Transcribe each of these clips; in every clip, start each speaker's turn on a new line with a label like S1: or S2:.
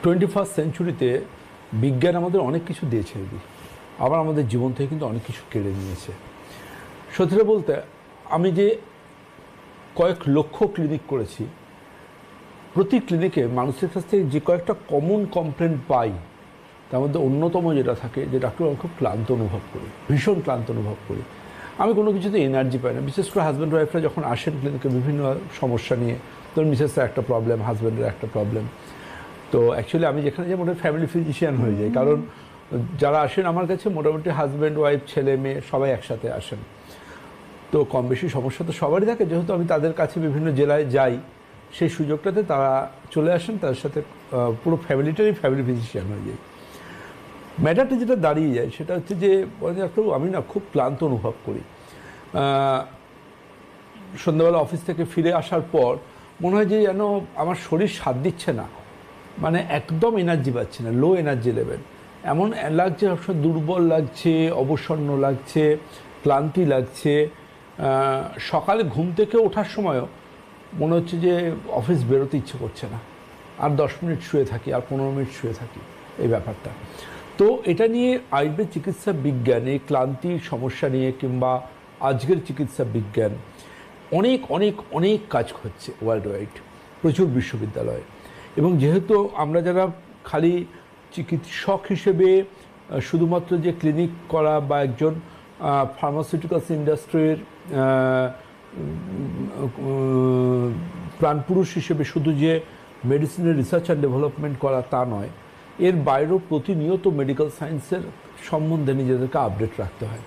S1: 21st সেঞ্চুরিতে বিজ্ঞান আমাদের অনেক কিছু দিয়েছে, আবার আমাদের জীবন থেকে কিন্তু অনেক কিছু কেড়ে নিয়েছে। সত্যিটা বলতে আমি যে কয়েক লক্ষ ক্লিনিক করেছি, প্রতি ক্লিনিকে মানুষের কাছ থেকে যে কয়েকটা কমন কমপ্লেন্ট পাই, তার মধ্যে অন্যতম যেটা থাকে যে ডাক্তার আমি খুব ক্লান্ত অনুভব করি, ভীষণ ক্লান্ত অনুভব করি, আমি কোনো কিছুতে এনার্জি পাই না। বিশেষ করে হাজব্যান্ড ওয়াইফরা যখন আসেন ক্লিনিকে বিভিন্ন সমস্যা নিয়ে, ধরুন মিসেসের একটা প্রবলেম, হাজব্যান্ডের একটা প্রবলেম, তো অ্যাকচুয়ালি আমি যেখানে যাই মোটামুটি ফ্যামিলি ফিজিশিয়ান হয়ে যাই, কারণ যারা আসেন আমার কাছে মোটামুটি হাজব্যান্ড ওয়াইফ ছেলে মেয়ে সবাই একসাথে আসেন। তো কম বেশি সমস্যা তো সবারই থাকে, যেহেতু আমি তাদের কাছে বিভিন্ন জেলায় যাই, সেই সুযোগটাতে তারা চলে আসেন, তাদের সাথে পুরো ফ্যামিলিটারই ফ্যামিলি ফিজিশিয়ান হয়ে যায়। ম্যাটারটা যেটা দাঁড়িয়ে যায় সেটা হচ্ছে যে ডাক্তারবাবু আমি না খুব ক্লান্ত অনুভব করি, সন্ধ্যাবেলা অফিস থেকে ফিরে আসার পর মনে হয় যে যেন আমার শরীর সাথ দিচ্ছে না, মানে একদম এনার্জি পাচ্ছি না, লো এনার্জি লেভেল, এমন লাগছে সবসময় দুর্বল লাগছে, অবসন্ন লাগছে, ক্লান্তি লাগছে। সকালে ঘুম থেকে ওঠার সময়ও মনে হচ্ছে যে অফিস বেরোতে ইচ্ছে করছে না, আর 10 মিনিট শুয়ে থাকি, আর 15 মিনিট শুয়ে থাকি, এই ব্যাপারটা। তো এটা নিয়ে আয়ুর্বেদ চিকিৎসা বিজ্ঞান এই ক্লান্তির সমস্যা নিয়ে কিংবা আজকের চিকিৎসা বিজ্ঞান অনেক অনেক অনেক কাজ হচ্ছে ওয়ার্ল্ড ওয়াইড, প্রচুর বিশ্ববিদ্যালয়ে। এবং যেহেতু আমরা যারা খালি চিকিৎসক হিসেবে শুধুমাত্র যে ক্লিনিক করা বা একজন ফার্মাসিউটিক্যালস ইন্ডাস্ট্রির প্রাণপুরুষ হিসেবে শুধু যে মেডিসিনের রিসার্চ অ্যান্ড ডেভেলপমেন্ট করা তা নয়, এর বাইরেও প্রতিনিয়ত মেডিকেল সায়েন্সের সম্বন্ধে নিজেদেরকে আপডেট রাখতে হয়,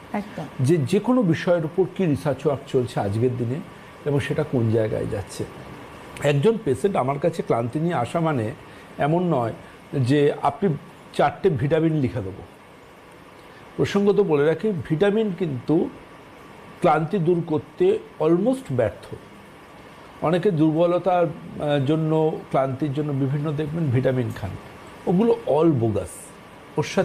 S1: যে কোনো বিষয়ের উপর কী রিসার্চ ওয়ার্ক চলছে আজকের দিনে এবং সেটা কোন জায়গায় যাচ্ছে। একজন পেশেন্ট আমার কাছে ক্লান্তি নিয়ে আসা মানে এমন নয় যে আপনি 4টে ভিটামিন লিখে দেবো। প্রসঙ্গত বলে রাখি, ভিটামিন কিন্তু ক্লান্তি দূর করতে অলমোস্ট ব্যর্থ। অনেকে দুর্বলতার জন্য, ক্লান্তির জন্য বিভিন্ন দেখবেন ভিটামিন খান, ওগুলো অল বোগাস। ওর সাথে